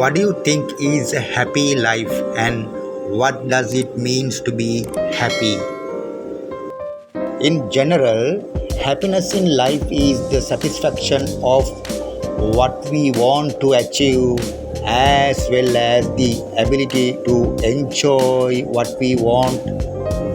What do you think is a happy life and what does it means to be happy? In general, happiness in life is the satisfaction of what we want to achieve as well as the ability to enjoy what we want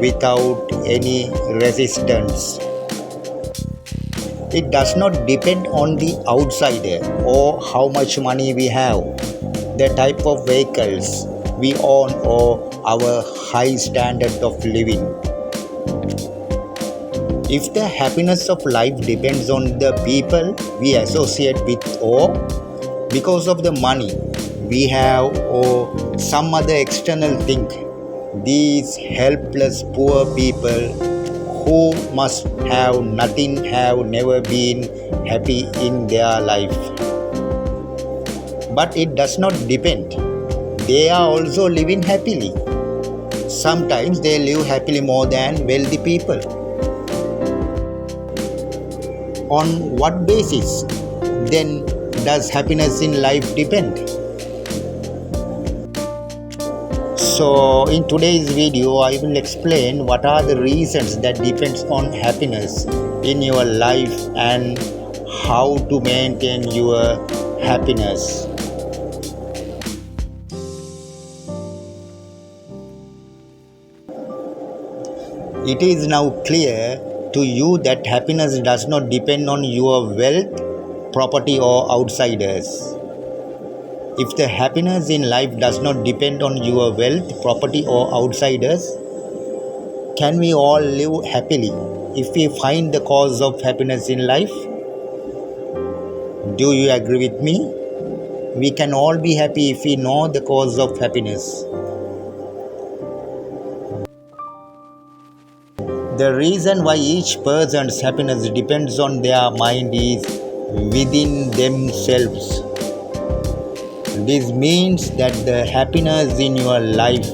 without any resistance. It does not depend on the outsider or how much money we have, the type of vehicles we own, or our high standard of living. If the happiness of life depends on the people we associate with, or because of the money we have, or some other external thing, these helpless poor people who must have nothing have never been happy in their life. But it does not depend. They are also living happily. Sometimes they live happily more than wealthy people. On what basis then does happiness in life depend? So in today's video I will explain what are the reasons that depends on happiness in your life and how to maintain your happiness. It is now clear to you that happiness does not depend on your wealth, property or outsiders. If the happiness in life does not depend on your wealth, property or outsiders, can we all live happily if we find the cause of happiness in life? Do you agree with me? We can all be happy if we know the cause of happiness. The reason why each person's happiness depends on their mind is within themselves. This means that the happiness in your life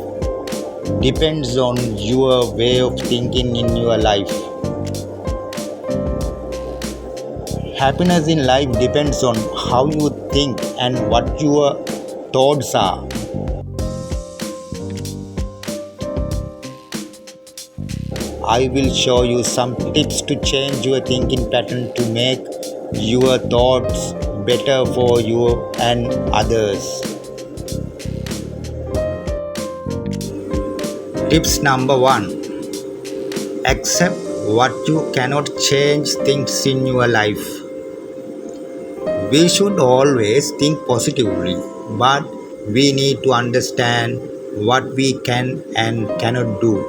depends on your way of thinking in your life. Happiness in life depends on how you think and what your thoughts are. I will show you some tips to change your thinking pattern to make your thoughts better for you and others. Tips number 1. Accept what you cannot change things in your life. We should always think positively, but we need to understand what we can and cannot do.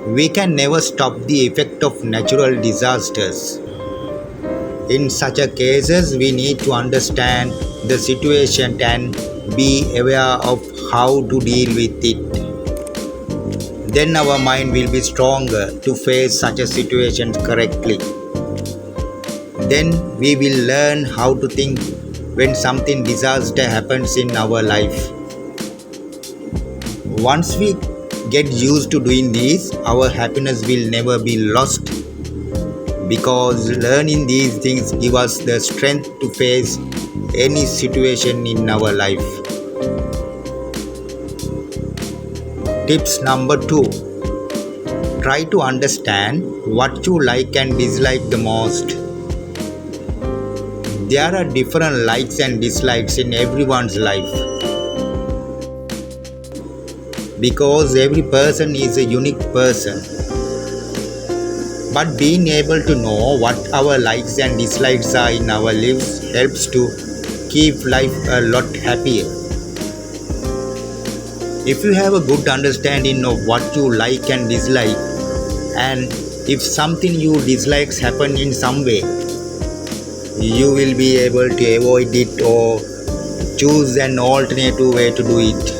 We can never stop the effect of natural disasters. In such a cases, we need to understand the situation and be aware of how to deal with it. Then our mind will be stronger to face such a situation correctly. Then we will learn how to think when something disaster happens in our life. Once we get used to doing this, our happiness will never be lost, because learning these things give us the strength to face any situation in our life. Tips number 2. Try to understand what you like and dislike the most. There are different likes and dislikes in everyone's life, because every person is a unique person. But being able to know what our likes and dislikes are in our lives helps to keep life a lot happier. If you have a good understanding of what you like and dislike, and if something you dislike happen in some way, you will be able to avoid it or choose an alternative way to do it.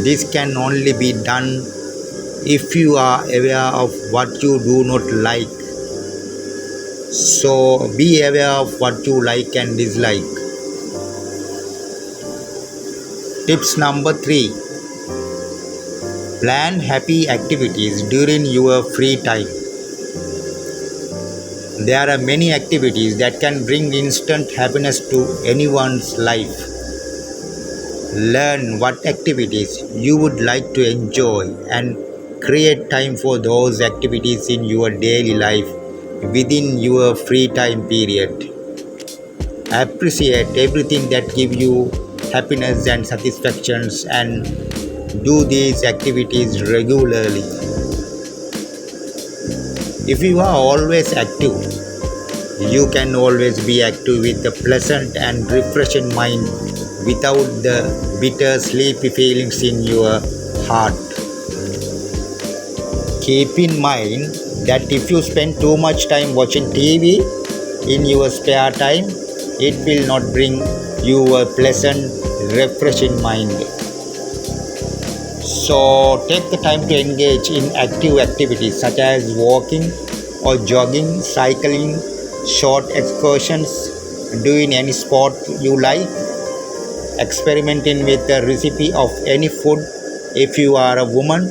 This can only be done if you are aware of what you do not like. So be aware of what you like and dislike. Tips number 3. Plan happy activities during your free time. There are many activities that can bring instant happiness to anyone's life. Learn what activities you would like to enjoy and create time for those activities in your daily life within your free time period. Appreciate everything that gives you happiness and satisfactions and do these activities regularly. If you are always active, you can always be active with a pleasant and refreshing mind without the bitter sleepy feelings in your heart. Keep in mind that if you spend too much time watching TV in your spare time, it will not bring you a pleasant, refreshing mind. So take the time to engage in active activities such as walking or jogging, cycling, short excursions, doing any sport you like, experimenting with the recipe of any food if you are a woman.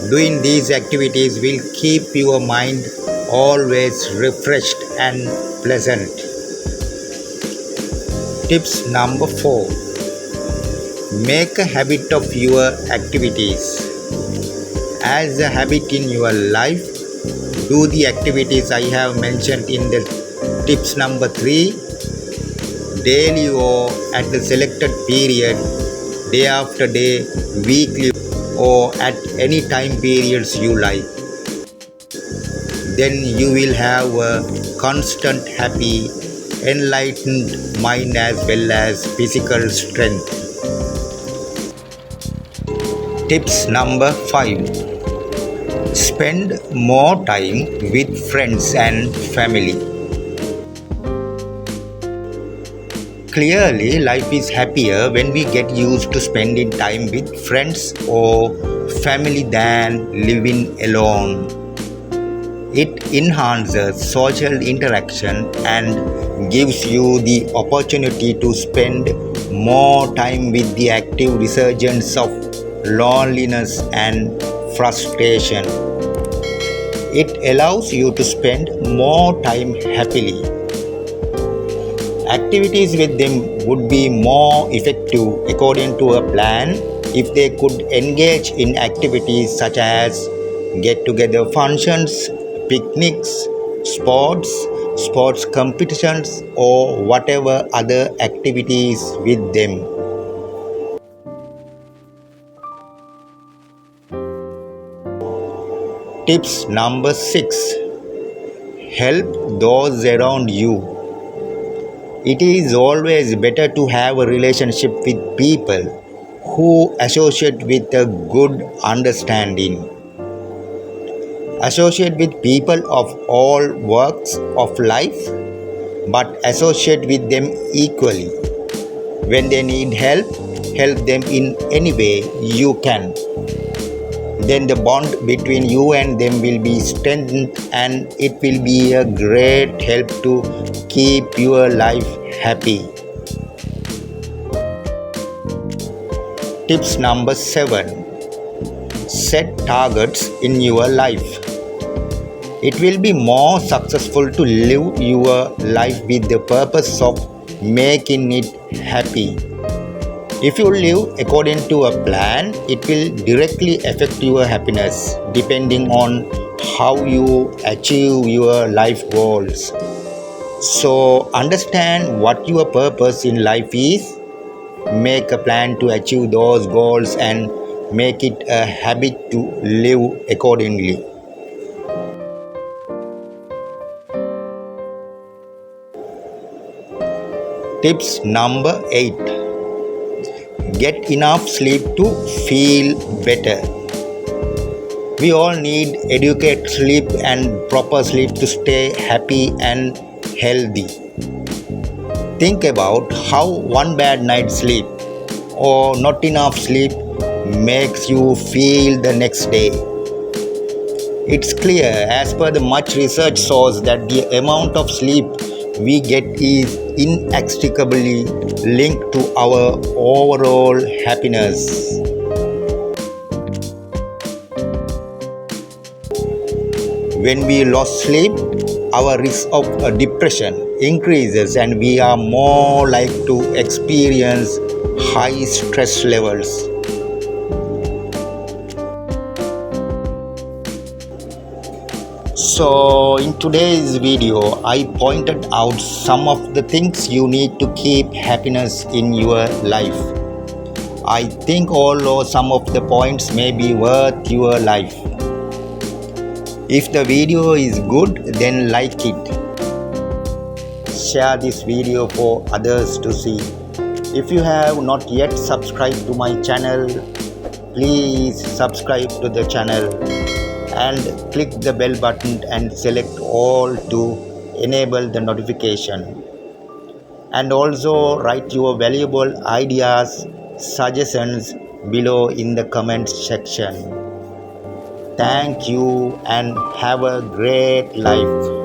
Doing these activities will keep your mind always refreshed and pleasant. Tips number 4. Make a habit of your activities. As a habit in your life, do the activities I have mentioned in the tips number 3 daily or at the selected period, day after day, weekly or at any time periods you like. Then you will have a constant happy, enlightened mind as well as physical strength. Tips number 5. Spend more time with friends and family. Clearly, life is happier when we get used to spending time with friends or family than living alone. It enhances social interaction and gives you the opportunity to spend more time with the active resurgence of loneliness and frustration. It allows you to spend more time happily. Activities with them would be more effective according to a plan if they could engage in activities such as get-together functions, picnics, sports competitions, or whatever other activities with them. Tips number 6. Help those around you. It is always better to have a relationship with people who associate with a good understanding. Associate with people of all walks of life, but associate with them equally. When they need help, help them in any way you can. Then the bond between you and them will be strengthened and it will be a great help to keep your life happy. Tips number 7. Set targets in your life. It will be more successful to live your life with the purpose of making it happy. If you live according to a plan, it will directly affect your happiness depending on how you achieve your life goals. So, understand what your purpose in life is, make a plan to achieve those goals, and make it a habit to live accordingly. Tips number 8. Get enough sleep to feel better. We all need adequate sleep and proper sleep to stay happy and healthy. Think about how one bad night's sleep or not enough sleep makes you feel the next day. It's clear as per the much research shows that the amount of sleep we get is inextricably linked to our overall happiness. When we lose sleep, our risk of depression increases and we are more likely to experience high stress levels. So, in today's video, I pointed out some of the things you need to keep happiness in your life. I think although some of the points may be worth your life. If the video is good, then like it. Share this video for others to see. If you have not yet subscribed to my channel, please subscribe to the channel and click the bell button and select all to enable the notification. And also write your valuable ideas, suggestions below in the comment section. Thank you and have a great life.